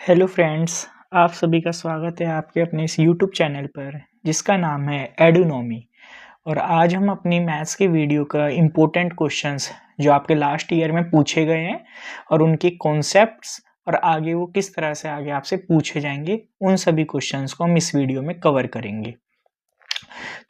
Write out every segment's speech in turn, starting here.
Hello friends, आप सभी का स्वागत है आपके अपने इस यूट्यूब चैनल पर जिसका नाम है एडोनॉमी। और आज हम अपनी मैथ्स के वीडियो का इम्पोर्टेंट क्वेश्चंस जो आपके लास्ट ईयर में पूछे गए हैं और उनके कॉन्सेप्ट्स और आगे वो किस तरह से आगे आपसे पूछे जाएंगे, उन सभी क्वेश्चंस को हम इस वीडियो में कवर करेंगे।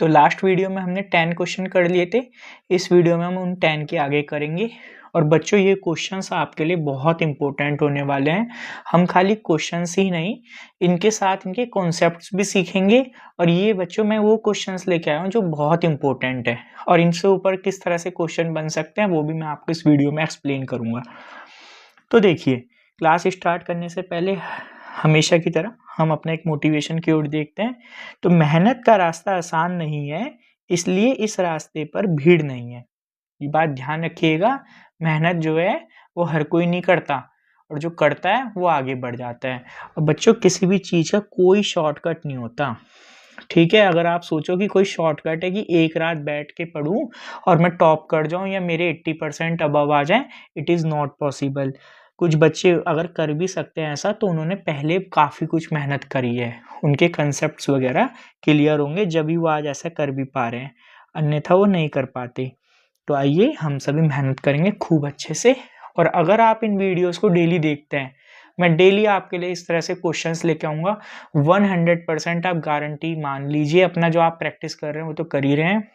तो लास्ट वीडियो में हमने 10 क्वेश्चन कर लिए थे, इस वीडियो में हम उन 10 के आगे करेंगे। और बच्चों, ये क्वेश्चंस आपके लिए बहुत इंपॉर्टेंट होने वाले हैं। हम खाली क्वेश्चंस ही नहीं, इनके साथ इनके कॉन्सेप्ट्स भी सीखेंगे। और ये बच्चों, मैं वो क्वेश्चंस लेके आया हूँ जो बहुत इंपॉर्टेंट है और इनसे ऊपर किस तरह से क्वेश्चन बन सकते हैं वो भी मैं आपको इस वीडियो में एक्सप्लेन करूँगा। तो देखिए, क्लास स्टार्ट करने से पहले हमेशा की तरह हम अपने एक मोटिवेशन की ओर देखते हैं। तो मेहनत का रास्ता आसान नहीं है, इसलिए इस रास्ते पर भीड़ नहीं है। ये बात ध्यान रखिएगा, मेहनत जो है वो हर कोई नहीं करता और जो करता है वो आगे बढ़ जाता है। और बच्चों, किसी भी चीज़ का कोई शॉर्टकट नहीं होता, ठीक है। अगर आप सोचो कि कोई शॉर्टकट है कि एक रात बैठ के पढूं और मैं टॉप कर जाऊं या मेरे 80% अबव आ जाएं, इट इज़ नॉट पॉसिबल। कुछ बच्चे अगर कर भी सकते हैं ऐसा, तो उन्होंने पहले काफ़ी कुछ मेहनत करी है, उनके कंसेप्ट्स वगैरह क्लियर होंगे जब भी वो आज ऐसा कर भी पा रहे हैं, अन्यथा वो नहीं कर पाते। तो आइए हम सभी मेहनत करेंगे खूब अच्छे से। और अगर आप इन वीडियोस को डेली देखते हैं, मैं डेली आपके लिए इस तरह से क्वेश्चंस लेके आऊँगा, 100% आप गारंटी मान लीजिए, अपना जो आप प्रैक्टिस कर रहे हैं वो तो कर ही रहे हैं,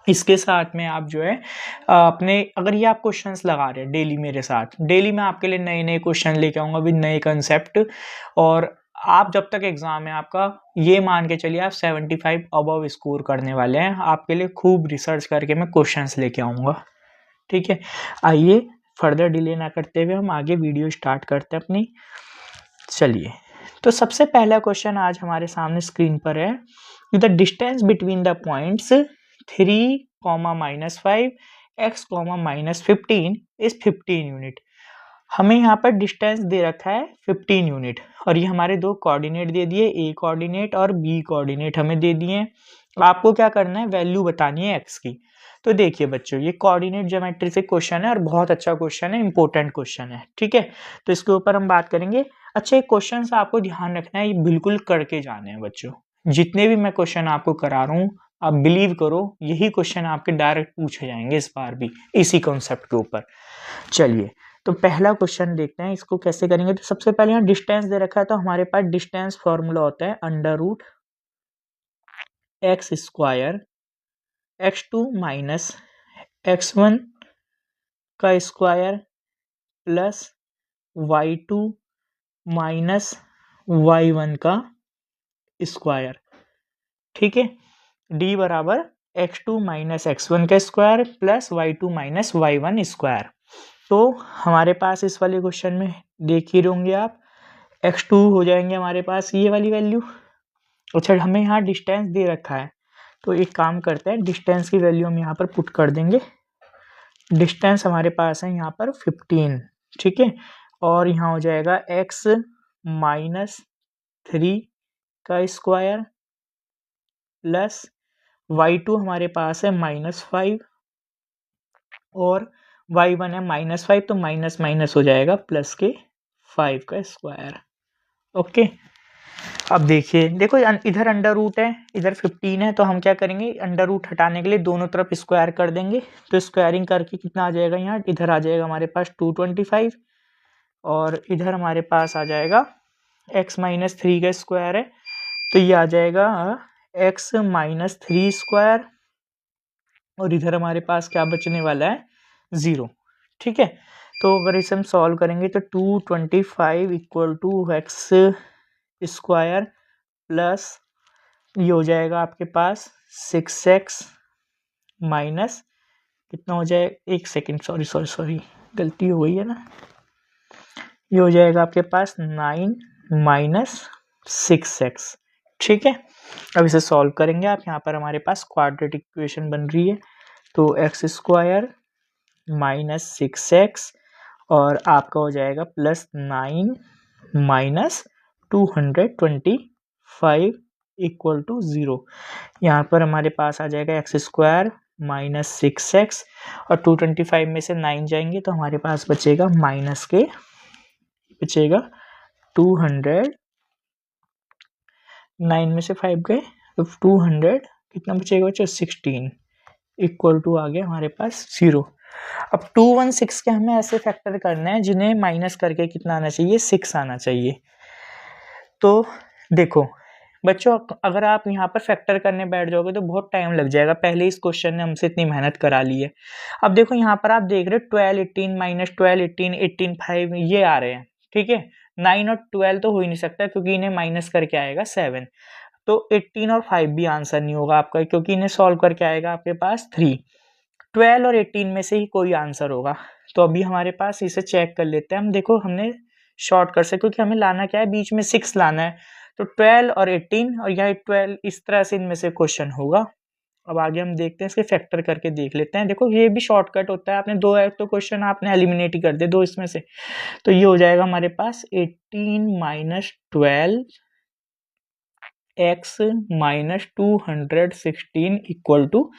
इसके साथ में आप जो है अपने, अगर ये आप क्वेश्चंस लगा रहे हैं डेली मेरे साथ, डेली मैं आपके लिए नए नए क्वेश्चन लेके आऊँगा विद नए कंसेप्ट। और आप जब तक एग्जाम है आपका, ये मान के चलिए आप 75 अबव स्कोर करने वाले हैं। आपके लिए खूब रिसर्च करके मैं क्वेश्चंस लेके आऊँगा, ठीक है। आइए फर्दर डिले ना करते हुए हम आगे वीडियो स्टार्ट करते हैं अपनी। चलिए, तो सबसे पहला क्वेश्चन आज हमारे सामने स्क्रीन पर है। The distance between the points 3, -5 x, -15 is 15 unit. हमें यहाँ पर डिस्टेंस दे रखा है 15 यूनिट और ये हमारे दो कोऑर्डिनेट दे दिए, ए कोऑर्डिनेट और बी कोऑर्डिनेट हमें दे दिए हैं। आपको क्या करना है, वैल्यू बतानी है एक्स की। तो देखिए बच्चों, ये कोऑर्डिनेट ज्योमेट्री से क्वेश्चन है और बहुत अच्छा क्वेश्चन है, इंपॉर्टेंट क्वेश्चन है, ठीक है। तो इसके ऊपर हम बात करेंगे। अच्छा, ये क्वेश्चन आपको ध्यान रखना है, ये बिल्कुल करके जाने हैं बच्चों। जितने भी मैं क्वेश्चन आपको करा रहा हूँ, आप बिलीव करो, यही क्वेश्चन आपके डायरेक्ट पूछे जाएंगे इस बार भी, इसी कॉन्सेप्ट के ऊपर। चलिए, तो पहला क्वेश्चन देखते हैं, इसको कैसे करेंगे। तो सबसे पहले यहाँ डिस्टेंस दे रखा है, तो हमारे पास डिस्टेंस फॉर्मूला होता है √x² x2 माइनस x1 का square plus y2 minus y1 का स्क्वायर, ठीक है। d बराबर x2 माइनस x1 का square plus y2 minus y1 square. तो हमारे पास इस वाले क्वेश्चन में देख ही होंगे आप, x2 हो जाएंगे हमारे पास ये वाली वैल्यू। अच्छा, हमें यहाँ डिस्टेंस दे रखा है, तो एक काम करते हैं, डिस्टेंस की वैल्यू हम यहाँ पर पुट कर देंगे। डिस्टेंस हमारे पास है यहाँ पर 15, ठीक है। और यहाँ हो जाएगा x -3 का स्क्वायर प्लस y2 हमारे पास है -5 और y1 है -5, तो माइनस माइनस हो जाएगा प्लस के 5 का स्क्वायर, ओके। अब देखिए, देखो इधर अंडर रूट है, इधर 15 है, तो हम क्या करेंगे, अंडर रूट हटाने के लिए दोनों तरफ स्क्वायर कर देंगे। तो स्क्वायरिंग करके कितना आ जाएगा, यहाँ इधर आ जाएगा हमारे पास 225 और इधर हमारे पास आ जाएगा x -3 का स्क्वायर है, तो ये आ जाएगा x -3 स्क्वायर और इधर हमारे पास क्या बचने वाला है, 0, ठीक है। तो अगर इसे हम सॉल्व करेंगे तो 225 equal to x square plus ये हो जाएगा आपके पास 6x माइनस कितना हो जाए, एक सेकेंड, सॉरी गलती हो गई है ना, ये हो जाएगा आपके पास 9 माइनस 6x, ठीक है। अब इसे सॉल्व करेंगे आप, यहाँ पर हमारे पास क्वाड्रेटिक इक्वेशन बन रही है, तो एक्स स्क्वायर माइनस 6x और आपका हो जाएगा प्लस 9 माइनस 225 इक्वल टू 0। यहाँ पर हमारे पास आ जाएगा एक्स स्क्वायर माइनस 6x और 225 में से 9 जाएंगे तो हमारे पास बचेगा 2 200, 9 में से 5 गए तो 200, कितना बचेगा बच्चों 16 इक्वल टू आ गया हमारे पास 0। अब 216 के हमें ऐसे फैक्टर करना है जिन्हें माइनस करके कितना आना चाहिए 6 आना चाहिए। तो देखो बच्चों, अगर आप यहाँ पर फैक्टर करने बैठ जाओगे तो बहुत टाइम लग जाएगा, पहले इस क्वेश्चन ने हमसे इतनी मेहनत करा ली है। अब देखो यहाँ पर आप देख रहे हो 12 18 माइनस 12 18 18 5 ये आ रहे हैं, ठीक है। 9 और 12 तो हो ही नहीं सकता क्योंकि इन्हें माइनस करके आएगा 7, तो 18 और 5 भी आंसर नहीं होगा आपका क्योंकि इन्हें सॉल्व करके आएगा आपके पास 3। 12 और 18 में से ही कोई आंसर होगा। तो अभी हमारे पास इसे चेक कर लेते हैं हम। देखो हमने शॉर्ट कर सकते क्योंकि हमें लाना क्या है, बीच में 6 लाना है। तो 12 और 18 और यहाँ 12, इस तरह से इनमें से क्वेश्चन होगा। अब आगे हम देखते हैं, इसके फैक्टर करके देख लेते हैं। देखो ये भी शॉर्टकट होता है, आपने दो है तो क्वेश्चन आपने एलिमिनेट ही कर दे दो इसमें से। तो ये हो जाएगा हमारे पास 18 minus 12 x minus 216 equal to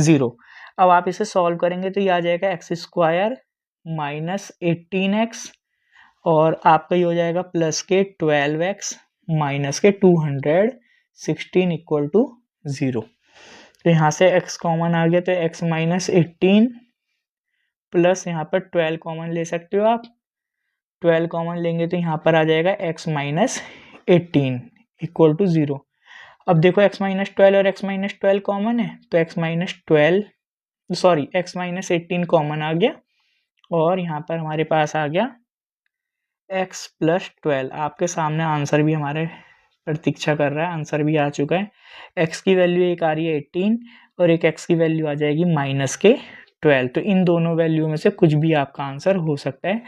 0। अब आप इसे सॉल्व करेंगे तो ये आ जाएगा एक्स स्क्वायर माइनस 18x और आपका ये हो जाएगा प्लस के 12x माइनस के 216 इक्वल टू 0। तो यहाँ से x कॉमन आ गया तो x माइनस 18 प्लस यहाँ पर 12 कॉमन ले सकते हो आप। 12 कॉमन लेंगे तो यहाँ पर आ जाएगा x माइनस 18 इक्वल टू 0। अब देखो x माइनस 12 और x माइनस 12 कॉमन है तो x माइनस 18 कॉमन आ गया और यहाँ पर हमारे पास आ गया x प्लस 12। आपके सामने आंसर भी हमारे प्रतीक्षा कर रहा है, आंसर भी आ चुका है। x की वैल्यू एक आ रही है 18 और एक x की वैल्यू आ जाएगी माइनस के 12। तो इन दोनों वैल्यू में से कुछ भी आपका आंसर हो सकता है।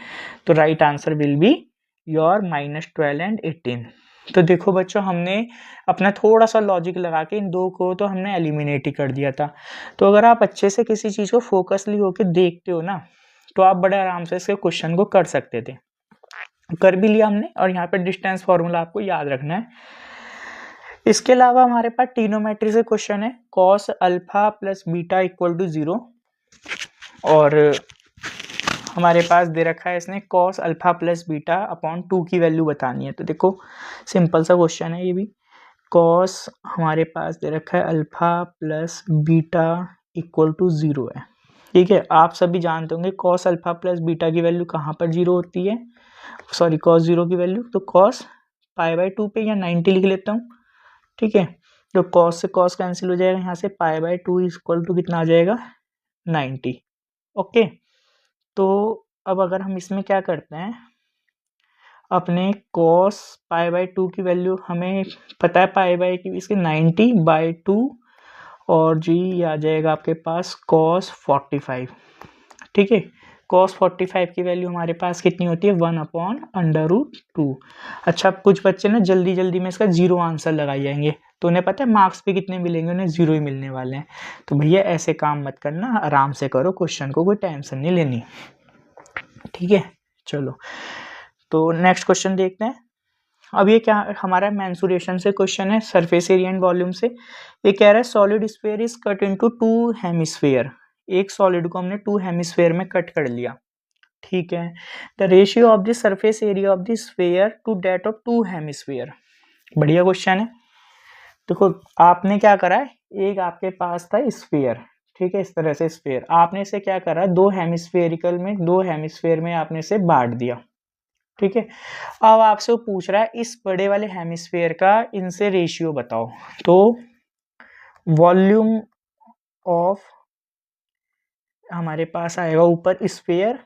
तो right answer will be your minus 12 and 18। तो देखो बच्चों, हमने अपना थोड़ा सा लॉजिक लगा के इन दो को तो हमने एलिमिनेट ही कर दिया था। तो अगर आप अच्छे से किसी चीज़ को फोकसली होकर देखते हो ना तो आप बड़े आराम से इसके क्वेश्चन को कर सकते थे। कर भी लिया हमने और यहाँ पे डिस्टेंस फॉर्मूला आपको याद रखना है। इसके अलावा हमारे पास ट्रिग्नोमेट्री से क्वेश्चन है cos alpha plus beta equal to 0 और हमारे पास दे रखा है इसने cos alpha plus beta upon 2 की वैल्यू बतानी है। तो देखो सिंपल सा क्वेश्चन है ये भी। कॉस हमारे पास दे रखा है alpha plus beta equal to 0 है, ठीक है। आप सभी जानते होंगे कॉस अल्फा प्लस बीटा की वैल्यू कहाँ पर 0 होती है, सॉरी कॉस 0 की वैल्यू तो कॉस पाई बाई 2 पे या 90 लिख लेता हूँ, ठीक है। तो कॉस से कॉस कैंसिल हो जाएगा, यहाँ से पाई बाई 2 इक्वल टू कितना आ जाएगा 90, ओके। तो अब अगर हम इसमें क्या करते हैं, अपने cos पाई बाई 2 की वैल्यू हमें पता है पाई बाई की इसकी 90 बाई 2 और जी ये आ जाएगा आपके पास cos 45, ठीक है। cos 45 की वैल्यू हमारे पास कितनी होती है 1/√2। अच्छा, कुछ बच्चे ना जल्दी जल्दी में इसका 0 आंसर लगाई जाएंगे तो उन्हें पता है मार्क्स पे कितने मिलेंगे, उन्हें 0 ही मिलने वाले हैं। तो भैया ऐसे काम मत करना, आराम से करो क्वेश्चन को, कोई टेंशन नहीं लेनी, ठीक है। चलो तो नेक्स्ट क्वेश्चन देखते हैं। अब ये क्या हमारा मेंसुरेशन से क्वेश्चन है, सरफेस एरिया एंड वॉल्यूम से। ये कह रहा है solid sphere is cut into 2 hemisphere. एक सॉलिड को हमने 2 हेमिस्फीयर में कट कर लिया, ठीक है। The ratio of the surface area of the sphere to that of 2 hemisphere. बढ़िया क्वेश्चन है। देखो आपने क्या करा है, एक आपके पास था स्फीयर, ठीक है, इस तरह से स्फीयर, आपने इसे क्या करा 2 हेमिस्फेरिकल में 2 हेमिस्फीयर में आपने इसे बांट दिया, ठीक है। अब आपसे वो पूछ रहा है इस बड़े वाले हेमिस्फीयर का इनसे रेशियो बताओ। तो वॉल्यूम ऑफ हमारे पास आएगा ऊपर sphere,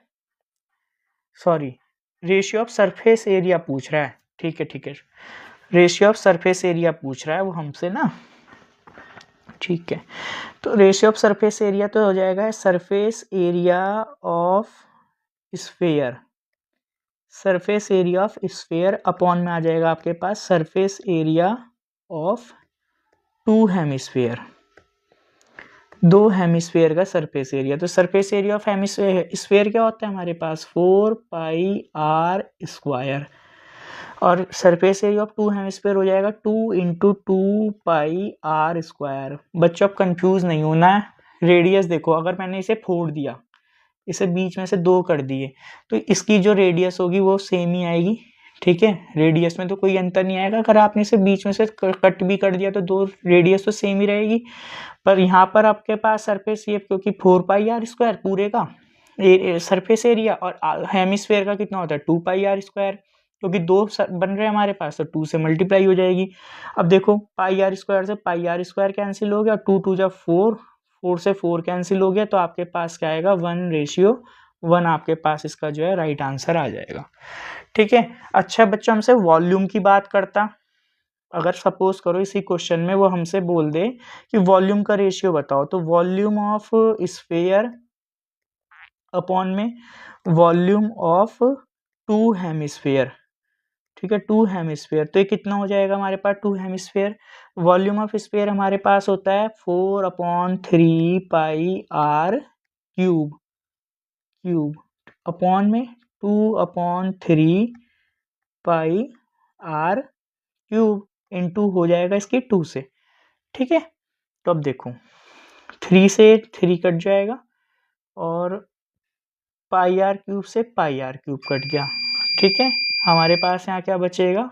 sorry ratio of surface area पूछ रहा है, ठीक है, ठीक है। रेशियो ऑफ सरफेस एरिया पूछ रहा है वो हमसे ना, ठीक है। तो रेशियो ऑफ सरफेस एरिया तो हो जाएगा surface area of sphere, surface area of sphere upon में आ जाएगा आपके पास surface area of 2 hemisphere, 2 hemisphere का सरफेस एरिया। तो सरफेस एरिया ऑफ हेमिस्फीयर क्या होता है हमारे पास 4 पाई आर स्क्वायर और सरफेस एरिया ऑफ 2 हेमिस्फीयर हो जाएगा 2 इंटू 2 पाई आर स्क्वायर। बच्चों अब कंफ्यूज नहीं होना है, रेडियस देखो अगर मैंने इसे फोड़ दिया, इसे बीच में से 2 कर दिए तो इसकी जो रेडियस होगी वो सेम ही आएगी, ठीक है, रेडियस में तो कोई अंतर नहीं आएगा। अगर आपने इसे बीच में से कट भी कर दिया तो दो रेडियस तो सेम ही रहेगी। पर यहाँ पर आपके पास सरफेस ये क्योंकि 4πr² पूरे का सरफेस एरिया, और हेमिस्फेयर का कितना होता है 2πr², क्योंकि दो बन रहे हैं हमारे पास तो 2 से मल्टीप्लाई हो जाएगी। अब देखो πr² से πr² कैंसिल हो गया, 2 2 जा 4, 4 से 4 कैंसिल हो गया, तो आपके पास क्या आएगा 1:1 आपके पास इसका जो है राइट आंसर आ जाएगा। ठीक है। अच्छा बच्चों, हमसे वॉल्यूम की बात करता, अगर सपोज करो इसी क्वेश्चन में वो हमसे बोल दे कि वॉल्यूम का रेशियो बताओ, तो वॉल्यूम ऑफ स्फीयर अपॉन में वॉल्यूम ऑफ 2 हेमिस्फीयर। ठीक है, 2 हेमिस्फीयर, तो ये कितना हो जाएगा हमारे पास 2 हेमिस्फीयर। वॉल्यूम ऑफ स्फीयर हमारे पास होता है 4/3πr³ अपॉन में 2/3πr³ इंटू हो जाएगा इसकी 2 से। ठीक है, तो अब देखो 3 से 3 कट जाएगा और πr³ से πr³ कट गया। ठीक है, हमारे पास यहाँ क्या बचेगा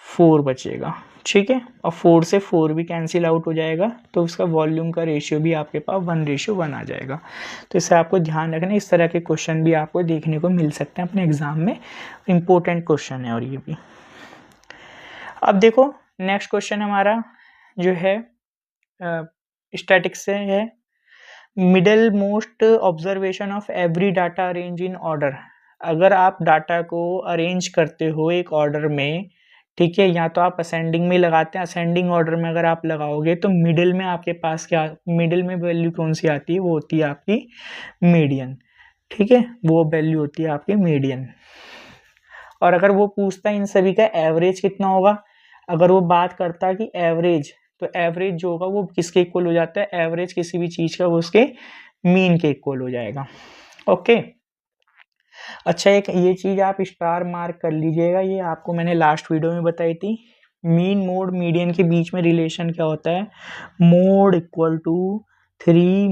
4 बचेगा। ठीक है, और 4 से 4 भी कैंसिल आउट हो जाएगा, तो उसका वॉल्यूम का रेशियो भी आपके पास 1:1 आ जाएगा। तो इससे आपको ध्यान रखना, इस तरह के क्वेश्चन भी आपको देखने को मिल सकते हैं अपने एग्जाम में, इम्पोर्टेंट क्वेश्चन है और ये भी। अब देखो नेक्स्ट क्वेश्चन हमारा जो है स्टैटिक्स से है, middle most observation of every data arrange in order. अगर आप डाटा को अरेंज करते हो एक ऑर्डर में, ठीक है, या तो आप असेंडिंग में लगाते हैं, असेंडिंग ऑर्डर में अगर आप लगाओगे तो मिडिल में आपके पास क्या, मिडिल में वैल्यू कौन सी आती है, वो होती है आपकी मीडियन। ठीक है, वो वैल्यू होती है आपकी मीडियन। और अगर वो पूछता है इन सभी का एवरेज कितना होगा, अगर वो बात करता है कि एवरेज, तो एवरेज जो होगा वो किसके इक्वल हो जाता है, एवरेज किसी भी चीज का वो उसके मीन के इक्वल हो जाएगा। ओके, अच्छा एक ये चीज आप स्टार मार्क कर लीजिएगा, ये आपको मैंने लास्ट वीडियो में बताई थी। मीन मोड मीडियन के बीच में रिलेशन क्या होता है, mode equal to 3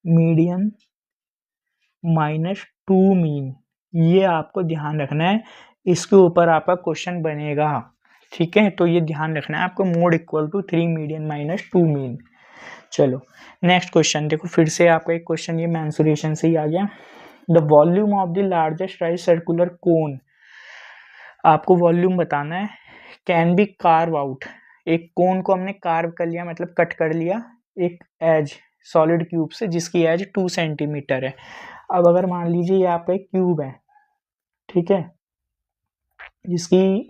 median minus 2 mean. ये आपको ध्यान रखना है, इसके ऊपर आपका क्वेश्चन बनेगा। ठीक है, तो ये ध्यान रखना है आपको, mode equal to 3 median minus 2 mean. चलो नेक्स्ट क्वेश्चन देखो, फिर से आपका एक क्वेश्चन ये मेंसुरेशन से ही आ गया। The volume of the largest right circular cone, आपको वॉल्यूम बताना है, कैन बी कार्व आउट। एक कोन को हमने कार्व कर लिया, मतलब कट कर लिया एक एज सॉलिड क्यूब से जिसकी एज 2 सेंटीमीटर है। अब अगर मान लीजिए ये आपका एक क्यूब है, ठीक है, जिसकी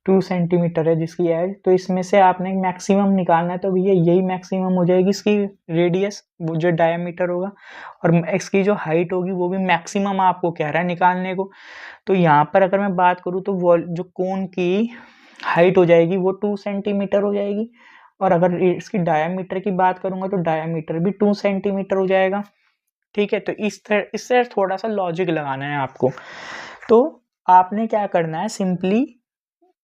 2 सेंटीमीटर है जिसकी एज, तो इसमें से आपने मैक्सिमम निकालना है, तो भैया यही मैक्सिमम हो जाएगी इसकी रेडियस, वो जो डायमीटर होगा, और इसकी जो हाइट होगी वो भी मैक्सिमम आपको कह रहा है निकालने को। तो यहाँ पर अगर मैं बात करूँ तो वो जो कोन की हाइट हो जाएगी वो 2 सेंटीमीटर हो जाएगी, और अगर इसकी डायमीटर की बात करूंगा तो डायमीटर भी 2 सेंटीमीटर हो जाएगा। ठीक है, तो इससे थोड़ा सा लॉजिक लगाना है आपको। तो आपने क्या करना है, सिंपली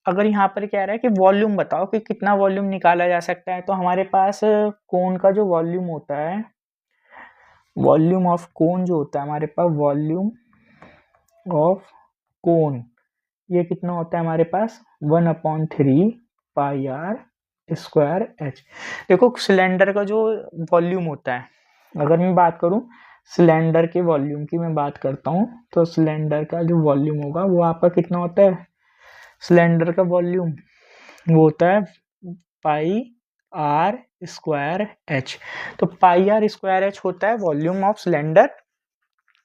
अगर यहाँ पर क्या रहा है कि वॉल्यूम बताओ कि कितना वॉल्यूम निकाला जा सकता है, तो हमारे पास कोन का जो वॉल्यूम होता है, वॉल्यूम ऑफ कोन जो होता है हमारे पास, वॉल्यूम ऑफ कोन ये कितना होता है हमारे पास 1/3πr²h। देखो सिलेंडर का जो वॉल्यूम होता है, अगर मैं बात करूं सिलेंडर के वॉल्यूम की मैं बात करता हूं, तो सिलेंडर का जो वॉल्यूम होगा वो आपका कितना होता है, सिलेंडर का वॉल्यूम वो होता है πr²h। तो πr²h होता है वॉल्यूम ऑफ सिलेंडर।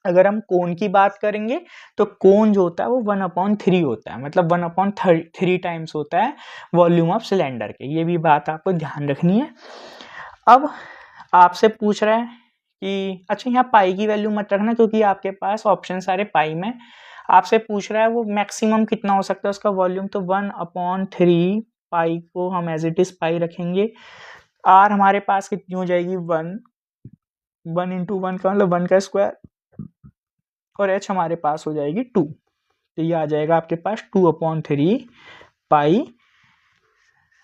अगर हम कोन की बात करेंगे तो कोन जो होता है वो 1/3 होता है, मतलब 1/3 टाइम्स होता है वॉल्यूम ऑफ सिलेंडर के। ये भी बात आपको ध्यान रखनी है। अब आपसे पूछ रहा है कि अच्छा यहाँ पाई की वैल्यू मत रखना क्योंकि आपके पास ऑप्शन सारे पाई में, आपसे पूछ रहा है वो मैक्सिमम कितना हो सकता है उसका वॉल्यूम, तो 1/3 पाई को हम एज इट इज पाई रखेंगे। आर हमारे पास कितनी हो जाएगी 1 × 1 का मतलब 1 का स्क्वायर, और एच हमारे पास हो जाएगी 2, तो ये आ जाएगा आपके पास 2/3 पाई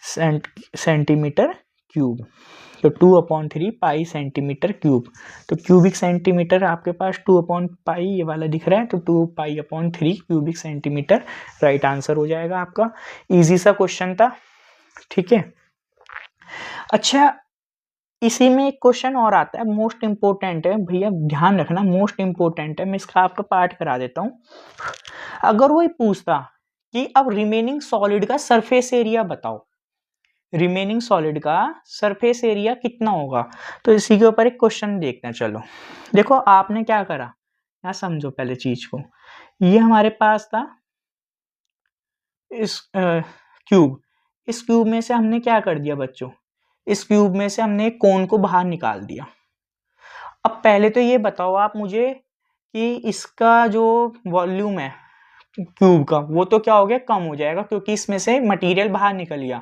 सेंटीमीटर क्यूब, तो 2/3 पाई सेंटीमीटर क्यूब। तो क्यूबिक सेंटीमीटर आपके पास 2/पाई ये वाला दिख रहा है, तो 2 पाई/3 क्यूबिक सेंटीमीटर राइट आंसर हो जाएगा आपका। इजी सा क्वेश्चन था, ठीक है। अच्छा, इसी में एक क्वेश्चन और आता है, मोस्ट इंपोर्टेंट है भैया, ध्यान रखना, मोस्ट इंपोर्टेंट है। मैं इसका आपका पार्ट करा देता हूँ। अगर वो पूछता कि अब रिमेनिंग सॉलिड का सरफेस एरिया बताओ, रिमेनिंग सॉलिड का सरफेस एरिया कितना होगा, तो इसी के ऊपर एक क्वेश्चन देखते हैं। चलो देखो, आपने क्या करा, यहाँ समझो पहले चीज को। ये हमारे पास था इस क्यूब, इस क्यूब में से हमने क्या कर दिया बच्चों, इस क्यूब में से हमने एक कोन को बाहर निकाल दिया। अब पहले तो ये बताओ आप मुझे कि इसका जो वॉल्यूम है क्यूब का, वो तो क्या हो गया, कम हो जाएगा, क्योंकि इसमें से मटेरियल बाहर निकल गया।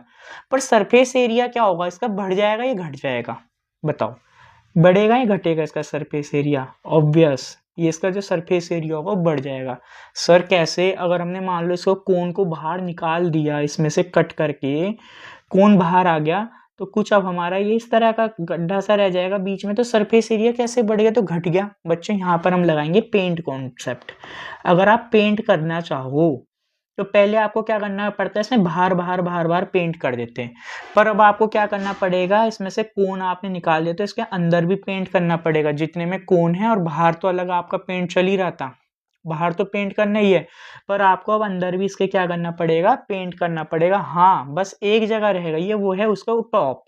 पर सरफेस एरिया क्या होगा इसका, बढ़ जाएगा या घट जाएगा, बताओ, बढ़ेगा या घटेगा इसका सरफेस एरिया? ऑब्वियस, ये इसका जो सरफेस एरिया होगा वो बढ़ जाएगा। सर कैसे, अगर हमने मान लो इसको कोन को बाहर निकाल दिया, इसमें से कट करके कोन बाहर आ गया, तो कुछ अब हमारा ये इस तरह का गड्ढा सा रह जाएगा बीच में, तो सरफेस एरिया कैसे बढ़ेगा, तो घट गया। बच्चों यहाँ पर हम लगाएंगे पेंट कॉन्सेप्ट। अगर आप पेंट करना चाहो तो पहले आपको क्या करना पड़ता है, इसमें बाहर बाहर बाहर बाहर पेंट कर देते हैं। पर अब आपको क्या करना पड़ेगा, इसमें से कोन आपने निकाल दिया तो इसके अंदर भी पेंट करना पड़ेगा, जितने में कोन है, और बाहर तो अलग आपका पेंट चल ही रहा था, बाहर तो पेंट करना ही है, पर आपको अब अंदर भी इसके क्या करना पड़ेगा, पेंट करना पड़ेगा। हाँ, बस एक जगह रहेगा ये, वो है उसका टॉप,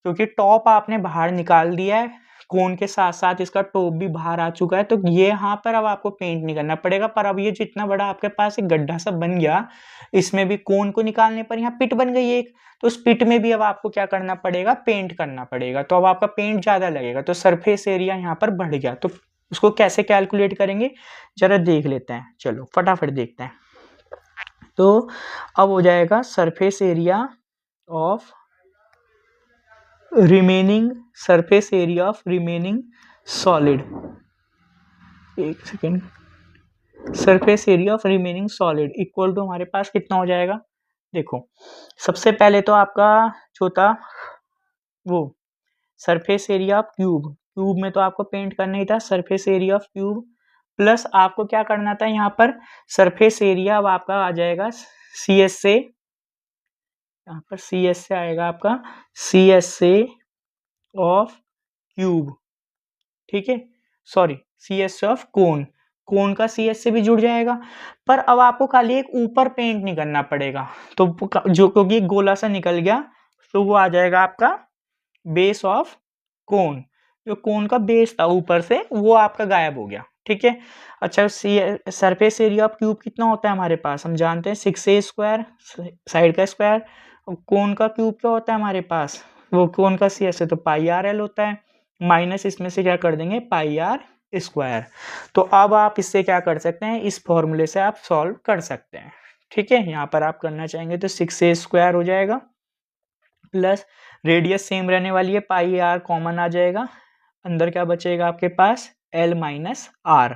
क्योंकि टॉप आपने बाहर निकाल दिया है, कोन के साथ साथ इसका टॉप भी बाहर आ चुका है, तो ये यहाँ पर अब आपको पेंट नहीं करना पड़ेगा। पर अब ये जितना बड़ा आपके पास एक गड्ढा सा बन गया, इसमें भी कोन को निकालने पर यहाँ पिट बन गई एक, तो उस पिट में भी अब आपको क्या करना पड़ेगा, पेंट करना पड़ेगा। तो अब आपका पेंट ज्यादा लगेगा, तो सरफेस एरिया यहाँ पर बढ़ गया। तो उसको कैसे कैलकुलेट करेंगे, जरा देख लेते हैं, चलो फटाफट देखते हैं। तो अब हो जाएगा surface area of remaining, surface area of remaining solid, एक second, surface area of remaining solid equal to हमारे पास कितना हो जाएगा। देखो, सबसे पहले तो आपका जो था वो surface area of cube, cube में तो आपको पेंट करना ही था, surface area of cube plus आपको क्या करना था यहाँ पर, सरफेस एरिया अब आपका आ जाएगा सी एस से, यहाँ पर सी एस से आएगा आपका सी एस से ऑफ क्यूब, ठीक है, sorry C S of cone, cone का सी एस से भी जुड़ जाएगा। पर अब आपको खाली एक ऊपर पेंट नहीं करना पड़ेगा, तो जो क्योंकि एक गोला सा निकल गया, तो वो आ जाएगा आपका बेस ऑफ कोन, जो कोन का बेस था ऊपर से वो आपका गायब हो गया, ठीक है। अच्छा, सरफेस एरिया ऑफ क्यूब कितना होता है हमारे पास, हम जानते हैं 6a², साइड का स्क्वायर, कोन का क्यूब क्या होता है हमारे पास, वो कोन का सी एस है तो πr_l होता है, माइनस इसमें से क्या कर देंगे, πr²। तो अब आप इससे क्या कर सकते हैं, इस फॉर्मूले से आप सॉल्व कर सकते हैं, ठीक है। यहाँ पर आप करना चाहेंगे तो 6a² हो जाएगा, प्लस रेडियस सेम रहने वाली है, πr कॉमन आ जाएगा, अंदर क्या बचेगा आपके पास, l−r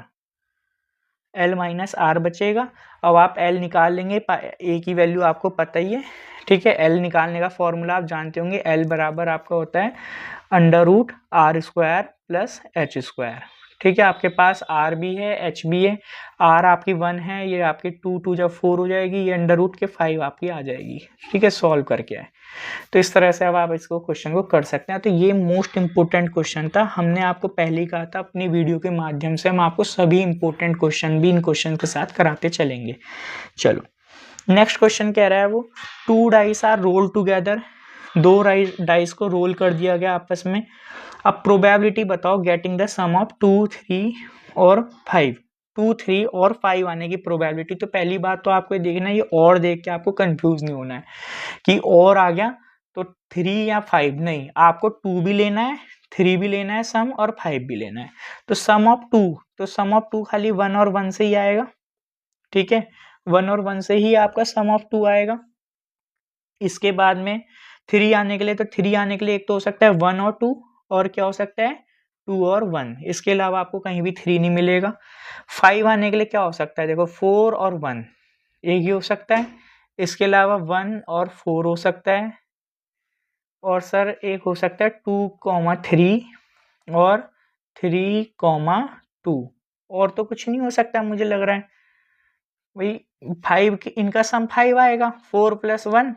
बचेगा। अब आप l निकाल लेंगे, a की वैल्यू आपको पता ही है, ठीक है। l निकालने का फॉर्मूला आप जानते होंगे, l बराबर आपका होता है √r² प्लस h², ठीक है। आपके पास r भी है, h भी है, r आपकी 1 है, ये आपकी 2 जब 4 हो जाएगी, ये √5 आपकी आ जाएगी, ठीक है, सॉल्व करके आए। तो इस तरह से अब आप इसको क्वेश्चन को कर सकते हैं। तो ये मोस्ट इंपोर्टेंट क्वेश्चन था, हमने आपको पहले ही कहा था अपनी वीडियो के माध्यम से हम आपको सभी इंपोर्टेंट क्वेश्चन भी इन क्वेश्चन के साथ कराते चलेंगे। चलो नेक्स्ट क्वेश्चन कह रहा है वो, 2 dice are roll together, 2 dice को रोल कर दिया गया आपस में। अब प्रोबेबिलिटी बताओ गेटिंग द सम ऑफ 2, 3 और 5, 2, 3 और 5 आने की प्रोबेबिलिटी। तो पहली बात तो आपको देखना है, ये और देख के आपको कंफ्यूज नहीं होना है कि और आ गया तो 3 या 5 नहीं, आपको 2 भी लेना है, 3 भी लेना है सम, और 5 भी लेना है। तो सम ऑफ 2, तो सम ऑफ 2 खाली 1 और 1 से ही आएगा, ठीक है, 1 और 1 से ही आपका सम ऑफ 2 आएगा। इसके बाद में 3 आने के लिए, तो 3 आने के लिए एक तो हो सकता है 1 और 2, और क्या हो सकता है 2 और 1, इसके अलावा आपको कहीं भी 3 नहीं मिलेगा। 5 आने के लिए क्या हो सकता है, देखो 4 और 1 एक ही हो सकता है, इसके अलावा 1 और 4 हो सकता है, और सर एक हो सकता है 2,3 और 3,2 और तो कुछ नहीं हो सकता मुझे लग रहा है भाई। 5 इनका सम 5 आएगा 4 + 1।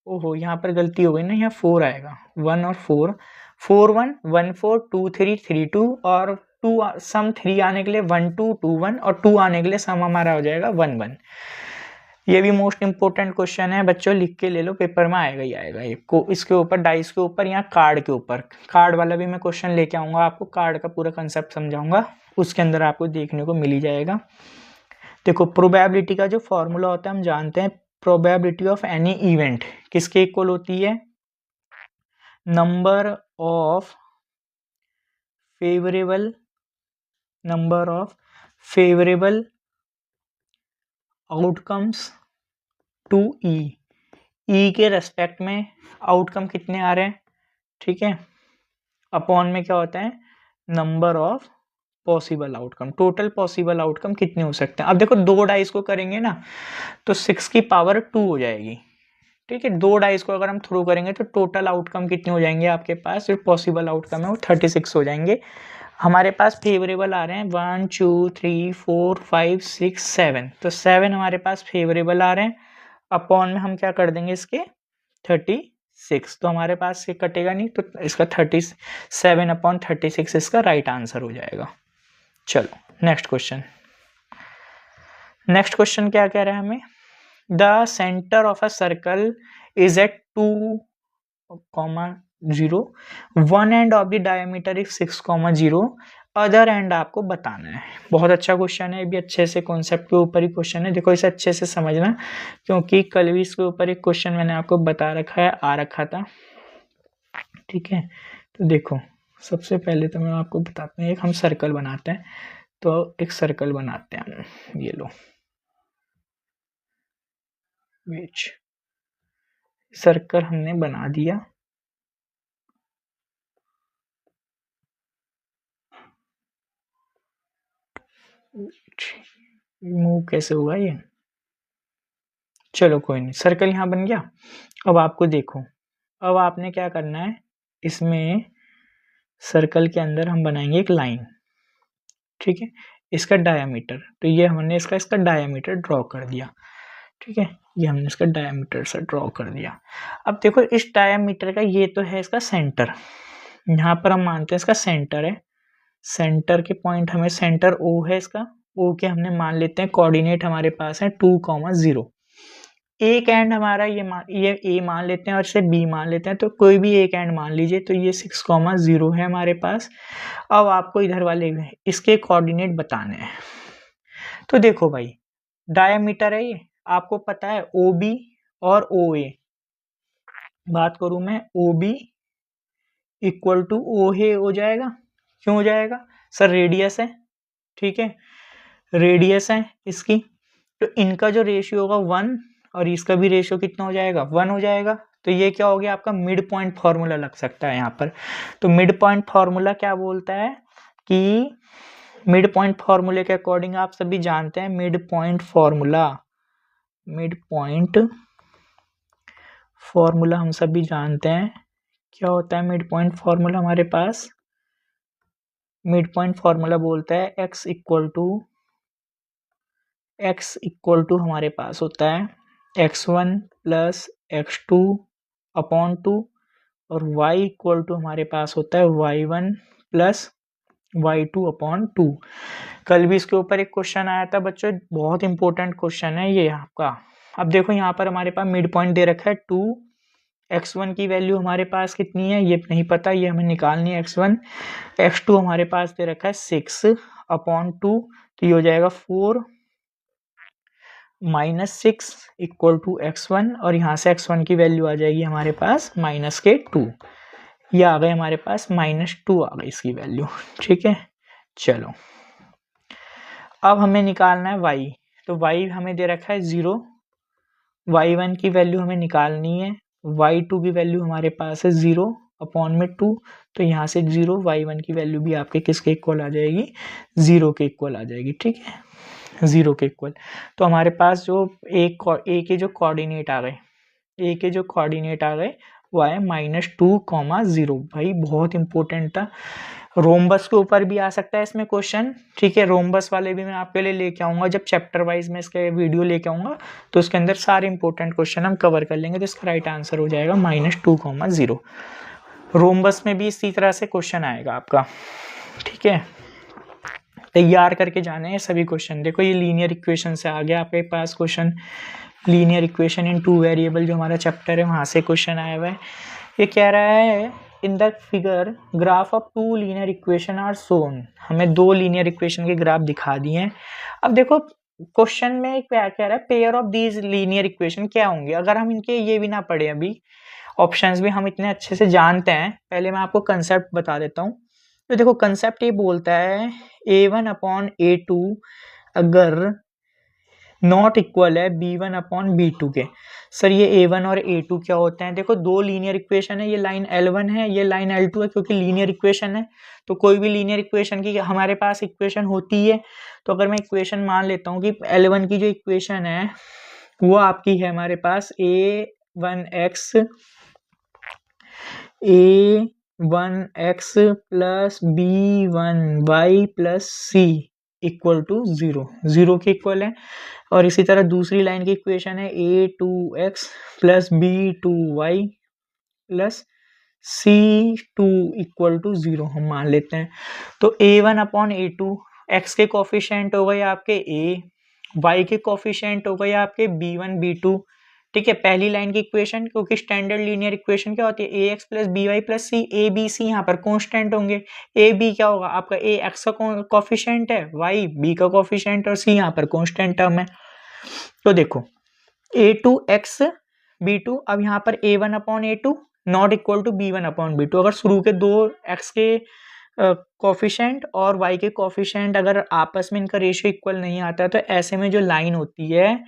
ओहो यहाँ पर गलती हो गई ना, यहाँ 4 आएगा 1 और 4 4 1 1 4 2 3 3 2 और 2 सम 3 आने के लिए 1 2 2 1 और 2 आने के लिए सम हमारा हो जाएगा 1 1। ये भी मोस्ट इंपोर्टेंट क्वेश्चन है बच्चों, लिख के ले लो, पेपर में आएगा ही आएगा ये को इसके ऊपर डाइस के ऊपर या कार्ड के ऊपर। कार्ड वाला भी मैं क्वेश्चन लेके आऊंगा, आपको कार्ड का पूरा कंसेप्ट समझाऊंगा, उसके अंदर आपको देखने को मिल ही जाएगा। देखो प्रोबेबिलिटी का जो फॉर्मूला होता है हम जानते हैं, प्रोबेबिलिटी ऑफ एनी इवेंट किसके इक्वल होती है, number of favourable outcomes to E के रेस्पेक्ट में आउटकम कितने आ रहे हैं, ठीक है, अपॉन में क्या होता है number of possible outcome, total possible outcome कितने हो सकते हैं। अब देखो 2 डाइस को करेंगे ना तो 6 की पावर 2 हो जाएगी, ठीक है। 2 डाइस को अगर हम थ्रो करेंगे तो टोटल आउटकम कितने हो जाएंगे आपके पास, जो पॉसिबल आउटकम है वो 36 हो जाएंगे। हमारे पास फेवरेबल आ रहे हैं 1 2 3 4 5 6 7, तो 7 हमारे पास फेवरेबल आ रहे हैं, अपॉन में हम क्या कर देंगे इसके 36, तो हमारे पास से कटेगा नहीं, तो इसका 37/36 इसका राइट आंसर हो जाएगा। चलो नेक्स्ट क्वेश्चन क्या कह रहा है हमें, the centre of a circle is at 2,0, 1 end of the diameter is 6,0, other end आपको बताना है। बहुत अच्छा क्वेश्चन है, ये भी अच्छे से कॉन्सेप्ट के ऊपर ही क्वेश्चन है, देखो इसे अच्छे से समझना, क्योंकि कल भी इसके ऊपर एक क्वेश्चन मैंने आपको बता रखा है, आ रखा था, ठीक है। तो देखो सबसे पहले तो मैं आपको बताता हूँ, एक हम सर्कल बनाते हैं, तो एक सर्कल बनाते हैं हम, ये लो बीच सर्कल हमने बना दिया, मूव कैसे हुआ ये, चलो कोई नहीं, सर्कल यहाँ बन गया। अब आपको देखो, अब आपने क्या करना है, इसमें सर्कल के अंदर हम बनाएंगे एक लाइन, ठीक है, इसका डायामीटर, तो ये हमने इसका डायामीटर ड्रॉ कर दिया, ठीक है, ये हमने इसका डायामीटर से ड्रॉ कर दिया। अब देखो इस डायामीटर का ये तो है इसका सेंटर, यहाँ पर हम मानते हैं इसका सेंटर है, सेंटर के पॉइंट हमें सेंटर ओ है इसका, ओ के हमने मान लेते हैं कोऑर्डिनेट हमारे पास है 2,0, एक एंड हमारा ये ए मान लेते हैं और इसे बी मान लेते हैं, तो कोई भी एक एंड मान लीजिए, तो ये 6,0 है हमारे पास। अब आपको इधर वाले इसके कोऑर्डिनेट बताने हैं, तो देखो भाई डायमीटर है ये, आपको पता है ओ बी और ओ ए, बात करूं मैं O B equal to O A हो जाएगा, क्यों हो जाएगा सर, रेडियस है, ठीक है, रेडियस है इसकी, तो इनका जो रेशियो होगा 1 और इसका भी रेशियो कितना हो जाएगा 1 हो जाएगा, तो ये क्या हो गया आपका मिड पॉइंट फॉर्मूला लग सकता है यहाँ पर। तो मिड पॉइंट फॉर्मूला क्या बोलता है कि मिड पॉइंट फॉर्मूले के अकॉर्डिंग आप सभी जानते हैं मिड पॉइंट फॉर्मूला हम सभी जानते हैं क्या होता है। मिड पॉइंट फॉर्मूला हमारे पास, मिड पॉइंट फॉर्मूला बोलता है x इक्वल टू हमारे पास होता है x1 + x2 अपॉन 2 और y इक्वल टू हमारे पास होता है y1 + y2 अपॉन 2। कल भी इसके ऊपर एक क्वेश्चन आया था बच्चों, बहुत इंपॉर्टेंट क्वेश्चन है ये आपका। अब देखो यहाँ पर हमारे पास मिड पॉइंट दे रखा है 2, x1 की वैल्यू हमारे पास कितनी है ये नहीं पता, ये हमें निकालनी है x1, x2 हमारे पास दे रखा है 6 अपॉन 2, तो ये हो जाएगा 4 -6 इक्वल टू x1, और यहाँ से x1 की वैल्यू आ जाएगी हमारे पास -2, ये आ गए हमारे पास -2 आ गई इसकी वैल्यू, ठीक है। चलो अब हमें निकालना है y, तो y हमें दे रखा है 0, y1 की वैल्यू हमें निकालनी है, y2 की वैल्यू हमारे पास है 0 अपॉन में 2, तो यहाँ से 0, y1 की वैल्यू भी आपके किसके इक्वल आ जाएगी 0 के इक्वल आ जाएगी, ठीक है, 0 के इक्वल। तो हमारे पास जो ए के जो कोऑर्डिनेट आ गए, ए के जो कोऑर्डिनेट आ गए वो आया -2,0। भाई बहुत इंपॉर्टेंट था। रोम्बस के ऊपर भी आ सकता है इसमें क्वेश्चन, ठीक है। रोम्बस वाले भी मैं आपके लिए लेके आऊंगा, जब चैप्टर वाइज में इसके वीडियो लेके आऊंगा तो उसके अंदर सारे इंपॉर्टेंट क्वेश्चन हम कवर कर लेंगे। तो इसका राइट आंसर हो जाएगा -2,0। रोम्बस में भी इसी तरह से क्वेश्चन आएगा आपका, ठीक है। तैयार करके जाने हैं सभी क्वेश्चन। देखो ये लीनियर इक्वेशन से आ गया आपके पास question, linear equation in 2 variable जो हमारा चैप्टर है वहां से क्वेश्चन आया हुआ है। ये कह रहा है in the figure graph of 2 linear equation are shown. हमें 2 लीनियर इक्वेशन के ग्राफ दिखा दिए हैं। अब देखो क्वेश्चन में क्या कह रहा है, pair of these linear equation क्या होंगे। अगर हम इनके ये भी ना पढ़े, अभी ऑप्शंस भी हम इतने अच्छे से जानते हैं, पहले मैं आपको कंसेप्ट बता देता हूँ। तो देखो कंसेप्ट ये बोलता है A1/A2 अगर नॉट इक्वल है B1/B2 के। सर ये A1 और A2 क्या होते हैं। देखो 2 लीनियर इक्वेशन है, ये लाइन L1 है, ये लाइन L2 है। क्योंकि लीनियर इक्वेशन है तो कोई भी लीनियर इक्वेशन की हमारे पास इक्वेशन होती है। तो अगर मैं इक्वेशन मान लेता हूँ कि L1 की जो इक्वेशन है वो आपकी है हमारे पास A1x plus B1y plus C equal to 0 के इक्वल है। और इसी तरह दूसरी लाइन की इक्वेशन है A2x plus B2y plus C2 equal to 0 हम मान लेते हैं। तो A1/A2 x के कोफिशिएंट हो गए आपके A, y के कोफिशिएंट हो गए आपके B1 B2, ठीक है। पहली लाइन की इक्वेशन, क्योंकि स्टैंडर्ड लीनियर इक्वेशन क्या होती है ax plus by plus c, a b c यहाँ पर कांस्टेंट होंगे। a b क्या होगा आपका, a x का कोफिशिएंट है, y b का कोफिशिएंट और c यहाँ पर कांस्टेंट टर्म है। तो देखो a2x b2, अब यहाँ पर A1/A2 not equal to B1/B2। अगर शुरू के 2 x के कोफिशिएंट और y के कोफिशिएंट अगर आपस में इनका रेशियो इक्वल नहीं आता है तो ऐसे में जो लाइन होती है,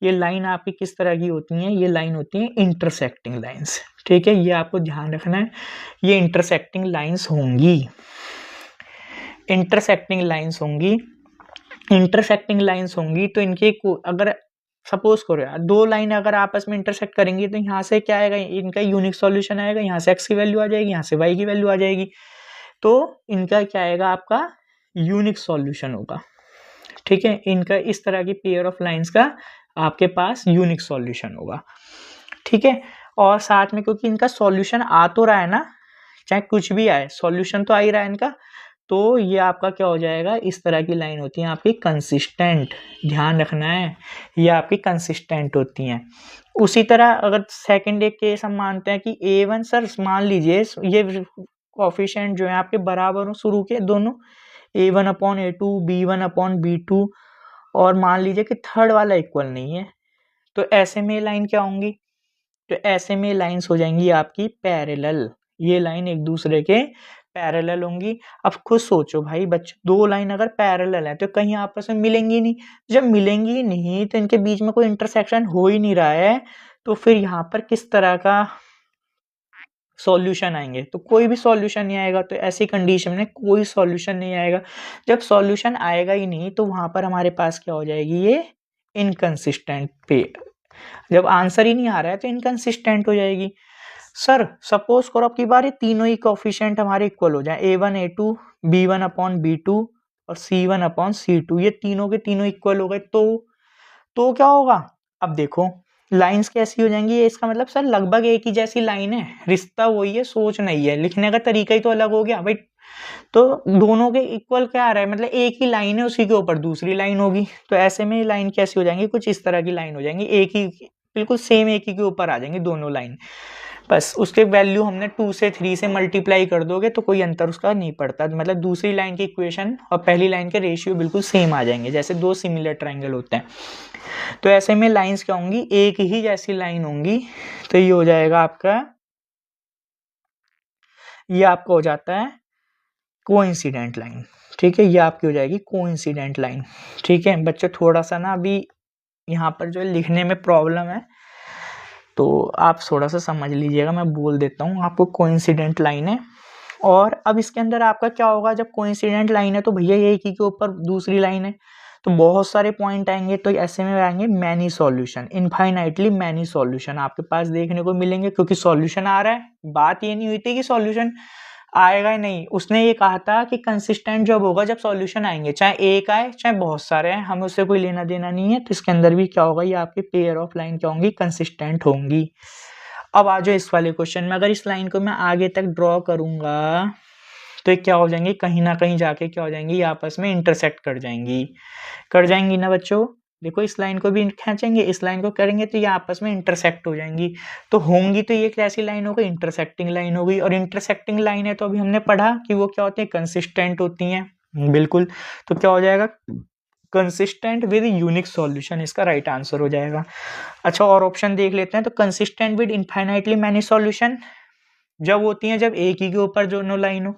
ये लाइन आपकी किस तरह की होती है, ये लाइन होती है इंटरसेक्टिंग लाइंस, ठीक है। ये आपको ध्यान रखना है, ये इंटरसेक्टिंग लाइंस होंगी, इंटरसेक्टिंग लाइंस होंगी, इंटरसेक्टिंग लाइंस होंगी। तो इनके अगर सपोज करो यार 2 लाइन अगर आपस में इंटरसेक्ट करेंगी तो यहाँ से क्या आएगा, इनका यूनिक सॉल्यूशन आएगा। यहाँ से x की वैल्यू आ जाएगी, यहाँ से y की वैल्यू आ जाएगी। तो इनका क्या आएगा, आपका यूनिक सॉल्यूशन होगा, ठीक है। इनका इस तरह की पेयर ऑफ लाइंस का आपके पास यूनिक सॉल्यूशन होगा, ठीक है। और साथ में क्योंकि इनका सॉल्यूशन आ तो रहा है ना, चाहे कुछ भी आए सॉल्यूशन तो आ ही रहा है इनका, तो ये आपका क्या हो जाएगा, इस तरह की लाइन होती है आपकी कंसिस्टेंट। ध्यान रखना है, ये आपकी कंसिस्टेंट होती हैं। उसी तरह अगर सेकंड एक केस हम मानते हैं कि A1 सर मान लीजिए ये कोफिशिएंट जो है आपके बराबर हो शुरू के दोनों, A1/A2 B1/B2, और मान लीजिए कि थर्ड वाला इक्वल नहीं है, तो ऐसे में लाइन क्या होंगी, तो ऐसे में लाइंस हो जाएंगी आपकी पैरेलल। ये लाइन एक दूसरे के पैरेलल होंगी। अब खुद सोचो भाई बच्चे, 2 लाइन अगर पैरेलल है तो कहीं आपस में मिलेंगी नहीं। जब मिलेंगी नहीं तो इनके बीच में कोई इंटरसेक्शन हो ही नहीं रहा है, तो फिर यहाँ पर किस तरह का सॉल्यूशन आएंगे, तो कोई भी सॉल्यूशन नहीं आएगा। तो ऐसी कंडीशन में कोई सॉल्यूशन नहीं आएगा। जब सॉल्यूशन आएगा ही नहीं तो वहां पर हमारे पास क्या हो जाएगी, ये इनकंसिस्टेंट पे। जब आंसर ही नहीं आ रहा है तो इनकंसिस्टेंट हो जाएगी। सर सपोज करो अब की बार ये तीनों ही कोफिशिएंट हमारे इक्वल हो जाए, A1/A2 B1/B2 और C1/C2, ये तीनों के तीनों इक्वल हो गए, तो क्या होगा। अब देखो लाइंस कैसी हो जाएंगी, ये इसका मतलब सर लगभग एक ही जैसी लाइन है, रिश्ता वही है, सोच नहीं है, लिखने का तरीका ही तो अलग हो गया भाई। तो दोनों के इक्वल क्या आ रहा है, मतलब एक ही लाइन है, उसी के ऊपर दूसरी लाइन होगी। तो ऐसे में लाइन कैसी हो जाएंगी, कुछ इस तरह की लाइन हो जाएंगी, एक ही बिल्कुल सेम एक ही के ऊपर आ जाएंगे दोनों लाइन। बस उसके वैल्यू हमने 2 से 3 से मल्टीप्लाई कर दोगे तो कोई अंतर उसका नहीं पड़ता। मतलब दूसरी लाइन की इक्वेशन और पहली लाइन के रेशियो बिल्कुल सेम आ जाएंगे, जैसे 2 सिमिलर ट्रायंगल होते हैं। तो ऐसे में लाइंस क्या होंगी, एक ही जैसी लाइन होंगी। तो ये हो जाएगा आपका, ये आपका हो जाता है कोइंसिडेंट लाइन, ठीक है। ये आपकी हो जाएगी कोइंसिडेंट लाइन, ठीक है। बच्चों थोड़ा सा ना अभी यहाँ पर जो लिखने में प्रॉब्लम है, तो आप थोड़ा सा समझ लीजिएगा, मैं बोल देता हूँ आपको। कोइंसिडेंट लाइन है, और अब इसके अंदर आपका क्या होगा, जब कोइंसिडेंट लाइन है तो भैया एक ही के ऊपर दूसरी लाइन है, तो बहुत सारे पॉइंट आएंगे, तो ऐसे में आएंगे many solution, infinitely many solution आपके पास देखने को मिलेंगे, क्योंकि सॉल्यूशन आ रहा है। बात ये नहीं हुई थी कि सॉल्यूशन आएगा ही नहीं, उसने ये कहा था कि कंसिस्टेंट जब होगा जब सॉल्यूशन आएंगे, चाहे एक आए चाहे बहुत सारे आए, हमें उससे कोई लेना देना नहीं है। तो इसके अंदर भी क्या होगा, ये आपके पेयर ऑफ लाइन क्या होंगी, कंसिस्टेंट होंगी। अब आ जाओ इस वाले क्वेश्चन में, अगर इस लाइन को मैं आगे तक ड्रॉ करूंगा तो ये क्या हो जाएंगी, कहीं ना कहीं जाके क्या हो जाएंगी, ये आपस में इंटरसेक्ट कर जाएंगी ना बच्चों। देखो इस लाइन को भी खींचेंगे, इस लाइन को करेंगे तो ये आपस में इंटरसेक्ट हो जाएंगी। तो होंगी तो ये कैसी लाइन हो गई, इंटरसेक्टिंग लाइन हो गई। और इंटरसेक्टिंग लाइन है तो अभी हमने पढ़ा कि वो क्या होती है, कंसिस्टेंट होती हैं। बिल्कुल, तो क्या हो जाएगा, कंसिस्टेंट विद यूनिक सॉल्यूशन इसका राइट आंसर हो जाएगा। अच्छा, और ऑप्शन देख लेते हैं। तो consistent with infinitely many solution जब होती है जब एक ही के ऊपर दोनों लाइन हो।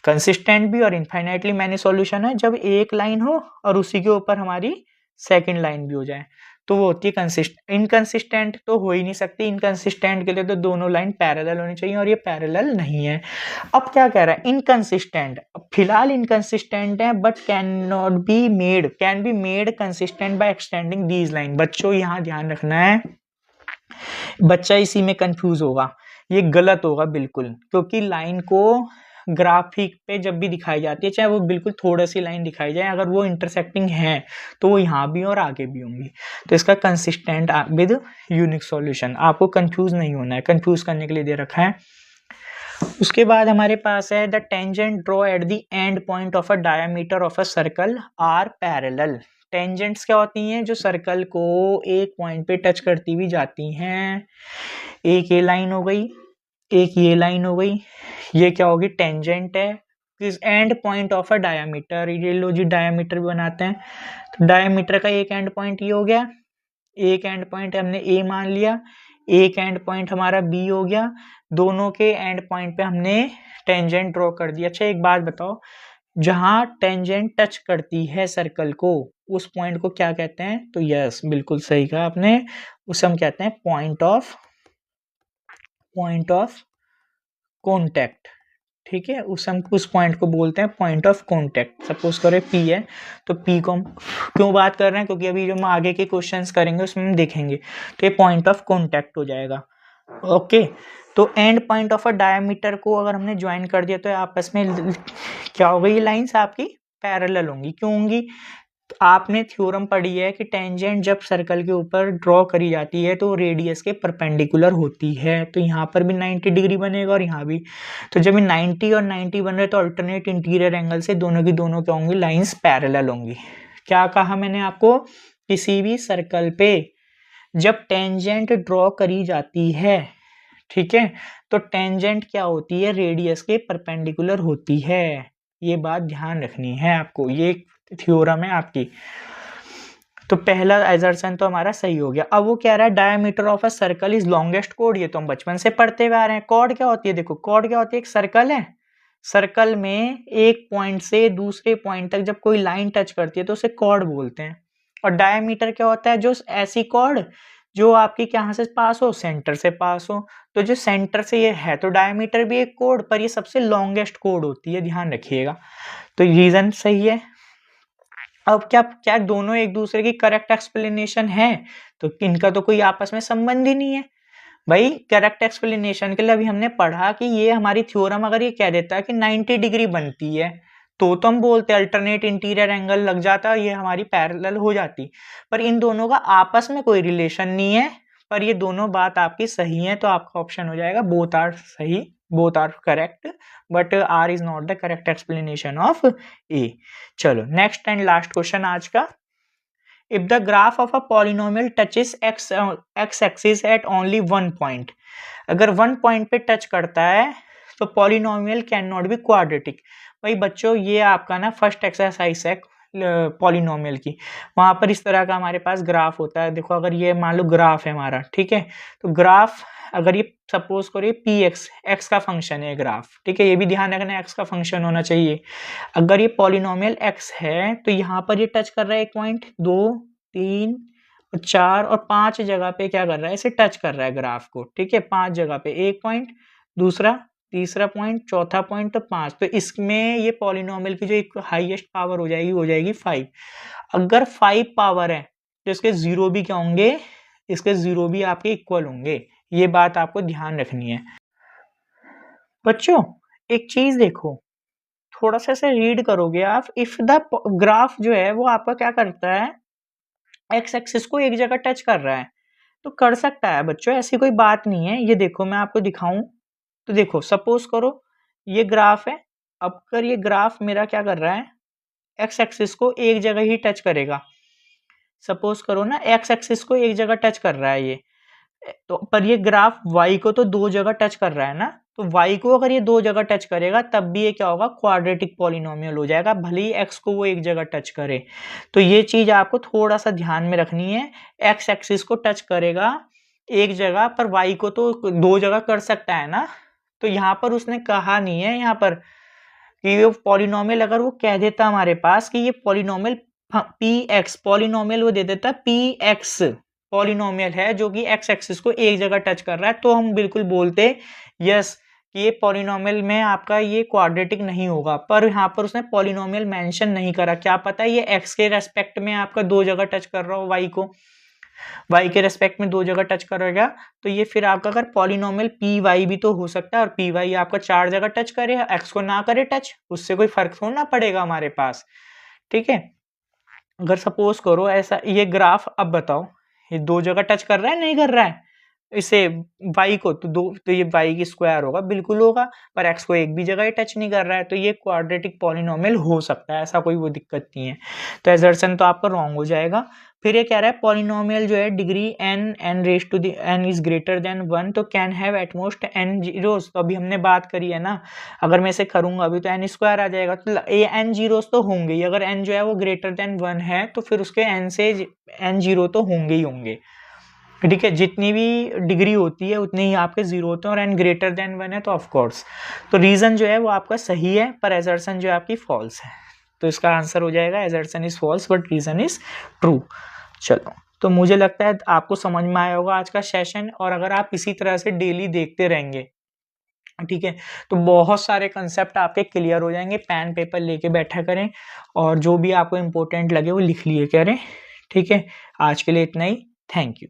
कंसिस्टेंट भी और इनफाइनाइटली मैनी सॉल्यूशन है जब एक लाइन हो और उसी के ऊपर हमारी सेकंड लाइन भी हो जाए, तो वो होती है कंसिस्टेंट। इनकंसिस्टेंट तो हो ही नहीं सकती, इनकंसिस्टेंट के लिए तो दोनों लाइन पैरेलल होनी चाहिए और ये पैरेलल नहीं है। अब क्या कह रहा है, इनकंसिस्टेंट, फिलहाल इनकंसिस्टेंट है but can be made consistent by extending these line. बच्चों यहाँ ध्यान रखना है, बच्चा इसी में कंफ्यूज होगा, ये गलत होगा बिल्कुल, क्योंकि लाइन को ग्राफिक पे जब भी दिखाई जाती है, चाहे वो बिल्कुल थोड़ा सी लाइन दिखाई जाए, अगर वो इंटरसेक्टिंग है तो वो यहाँ भी और आगे भी होंगी। तो इसका कंसिस्टेंट विद यूनिक सॉल्यूशन, आपको कंफ्यूज नहीं होना है, कंफ्यूज करने के लिए दे रखा है। उसके बाद हमारे पास है the tangent draw at the end point of a diameter of a circle are parallel. Tangents क्या होती हैं, जो सर्कल को एक पॉइंट पे टच करती हुई जाती हैं। एक ये लाइन हो गई, एक ये लाइन हो गई, ये क्या होगी, टेंजेंट है किस and point of a diameter. ये लो जी, डायमीटर भी बनाते हैं, तो डायमीटर का एक एंड पॉइंट ये हो गया, एक एंड पॉइंट हमने ए मान लिया, एक एंड पॉइंट हमारा बी हो गया, दोनों के एंड पॉइंट पे हमने टेंजेंट ड्रॉ कर दिया। अच्छा एक बात बताओ, जहां टेंजेंट टच करती है सर्कल को उस पॉइंट को क्या कहते हैं, तो यस बिल्कुल सही कहा आपने, उसे हम कहते हैं पॉइंट ऑफ कॉन्टैक्ट। ठीक है, उस पॉइंट को बोलते हैं पॉइंट ऑफ कॉन्टैक्ट। सपोज करें पी है, तो पी को हम क्यों बात कर रहे हैं, क्योंकि अभी जो हम आगे के क्वेश्चंस करेंगे उसमें हम देखेंगे, तो ये पॉइंट ऑफ कॉन्टैक्ट हो जाएगा। ओके, तो and point of a diameter को अगर हमने ज्वाइन कर दिया तो आपस में क्या हो गई, ये लाइंस आपकी पैरेलल होंगी। क्यों होंगी, तो आपने थ्योरम पढ़ी है कि टेंजेंट जब सर्कल के ऊपर ड्रॉ करी जाती है तो रेडियस के परपेंडिकुलर होती है। तो यहाँ पर भी 90 डिग्री बनेगा और यहाँ भी। तो जब ये 90 और 90 बन रहे तो अल्टरनेट इंटीरियर एंगल से दोनों की दोनों क्या होंगी, लाइंस पैरेलल होंगी। क्या कहा मैंने आपको, किसी भी सर्कल पे जब टेंजेंट ड्रॉ करी जाती है, ठीक है, तो टेंजेंट क्या होती है, रेडियस के परपेंडिकुलर होती है। ये बात ध्यान रखनी है आपको, ये थ्योरम है आपकी। तो पहला एजर्शन तो हमारा सही हो गया। अब वो कह रहा है diameter of a circle is longest chord, ये तो हम बचपन से पढ़ते हुए आ रहे हैं। कॉर्ड क्या होती है, देखो कॉर्ड क्या होती है, एक सर्कल है, सर्कल में एक पॉइंट से दूसरे पॉइंट तक जब कोई लाइन टच करती है तो उसे कॉर्ड बोलते हैं। और डायमीटर क्या होता है, जो ऐसी कॉर्ड जो आपकी कहाँ से पास हो, सेंटर से पास हो। तो जो सेंटर से ये है, तो डायमीटर भी एक कोड, पर ये सबसे लॉन्गेस्ट कोड होती है, ध्यान रखिएगा। तो रीजन सही है। अब क्या क्या दोनों एक दूसरे की करेक्ट एक्सप्लेनेशन है, तो इनका तो कोई आपस में संबंध ही नहीं है भाई। करेक्ट एक्सप्लेनेशन के लिए अभी हमने पढ़ा कि ये हमारी थ्योरम अगर ये कह देता है कि 90 डिग्री बनती है तो हम बोलते अल्टरनेट इंटीरियर एंगल लग जाता, ये हमारी पैरेलल हो जाती। पर इन दोनों का आपस में कोई रिलेशन नहीं है, पर ये दोनों बात आपकी सही है, तो आपका ऑप्शन हो जाएगा बोथ आर सही, both R correct, but R is not the correct explanation of A. चलो नेक्स्ट एंड लास्ट क्वेश्चन आज का। If the graph of a polynomial touches x axis at only one point, अगर one point पे touch करता है तो polynomial can not be quadratic. भाई बच्चों ये आपका ना फर्स्ट एक्सरसाइज है पॉलिनोमियल की, वहां पर इस तरह का हमारे पास ग्राफ होता है। देखो अगर ये मान लो ग्राफ है हमारा, ठीक है, तो ग्राफ अगर ये सपोज करो पी एक्स का फंक्शन है ग्राफ, ठीक है, ये भी ध्यान रखना एक्स का फंक्शन होना चाहिए। अगर ये पॉलिनोमियल एक्स है तो यहाँ पर ये टच कर रहा है एक पॉइंट, 2, 3, 4 और 5 जगह पे क्या कर रहा है, इसे टच कर रहा है ग्राफ को, ठीक है, 5 जगह पे एक पॉइंट, दूसरा, तीसरा पॉइंट, चौथा पॉइंट, तो 5। तो इसमें ये पॉलिनोमियल की जो एक हाईएस्ट पावर हो जाएगी 5। अगर 5 पावर है तो इसके 0 भी क्या होंगे, इसके 0 भी आपके इक्वल होंगे। ये बात आपको ध्यान रखनी है बच्चों। एक चीज देखो, थोड़ा सा ऐसे रीड करोगे आप, इफ द ग्राफ जो है वो आपका क्या करता है, एक्स एक्सिस को एक जगह टच कर रहा है, तो कर सकता है बच्चों, ऐसी कोई बात नहीं है। ये देखो मैं आपको दिखाऊं तो देखो, सपोज करो ये ग्राफ है। अब अगर ये ग्राफ मेरा क्या कर रहा है, एक्स एक्सिस को एक जगह ही टच करेगा, सपोज करो ना एक्स एक्सिस को एक जगह टच कर रहा है ये, तो पर ये ग्राफ y को तो दो जगह टच कर रहा है ना, तो y को अगर ये दो जगह टच करेगा तब भी ये क्या होगा, क्वाड्रेटिक पॉलिनोमियल हो जाएगा, भले ही x को वो एक जगह टच करे। तो ये चीज आपको थोड़ा सा ध्यान में रखनी है, x एक्सिस को टच करेगा एक जगह, पर y को तो दो जगह कर सकता है ना। तो यहाँ पर उसने कहा नहीं है यहाँ पर कि ये पॉलिनोमियल, अगर वो कह देता हमारे पास कि ये पॉलिनोमियल पी एक्स, पॉलिनोमियल वो दे देता पी एक्स पॉलिनोमियल है जो कि एक्स एक्सिस को एक जगह टच कर रहा है, तो हम बिल्कुल बोलते यस कि ये पॉलिनोमियल में आपका ये क्वाड्रेटिक नहीं होगा। पर यहाँ पर उसने पॉलिनोमियल मेंशन नहीं करा, क्या पता ये एक्स के रेस्पेक्ट में आपका दो जगह टच कर रहा हो, वाई को y के रेस्पेक्ट में दो जगह टच करेगा, तो ये फिर आपका अगर पॉलिनोमियल पी वाई भी तो हो सकता है, और पी वाई आपका चार जगह टच करे, एक्स को ना करे टच, उससे कोई फर्क थोड़ा पड़ेगा हमारे पास। ठीक है, अगर सपोज करो ऐसा ये ग्राफ, अब बताओ ये दो जगह टच कर रहा है नहीं कर रहा है, इसे y को तो दो, तो ये y की स्क्वायर होगा, बिल्कुल होगा, पर x को एक भी जगह ही टच नहीं कर रहा है, तो ये क्वाड्रेटिक पॉलिनोमियल हो सकता है, ऐसा कोई वो दिक्कत नहीं है। तो एजर्सन तो आपका रॉन्ग हो जाएगा। फिर ये कह रहा है पॉलिनोमियल जो है degree n raise to the n is greater than 1 तो can have at most n zeros. तो अभी हमने बात करी है ना, अगर मैं इसे करूंगा अभी तो n स्क्वायर आ जाएगा, तो ये n जीरोस तो होंगे ही, अगर n जो है वो ग्रेटर देन 1 है तो फिर उसके n से n जीरो तो होंगे ही होंगे। ठीक है, जितनी भी डिग्री होती है उतने ही आपके जीरो होते हैं, और n ग्रेटर देन 1 है तो ऑफ कोर्स, तो रीजन जो है वो आपका सही है, पर एजर्सन जो है आपकी फॉल्स है। तो इसका आंसर हो जाएगा assertion is false but reason is true. चलो, तो मुझे लगता है आपको समझ में आया होगा आज का सेशन, और अगर आप इसी तरह से डेली देखते रहेंगे, ठीक है, तो बहुत सारे कंसेप्ट आपके क्लियर हो जाएंगे। पेन पेपर लेके बैठा करें, और जो भी आपको इम्पोर्टेंट लगे वो लिख लिए करें। ठीक है, आज के लिए इतना ही, थैंक यू।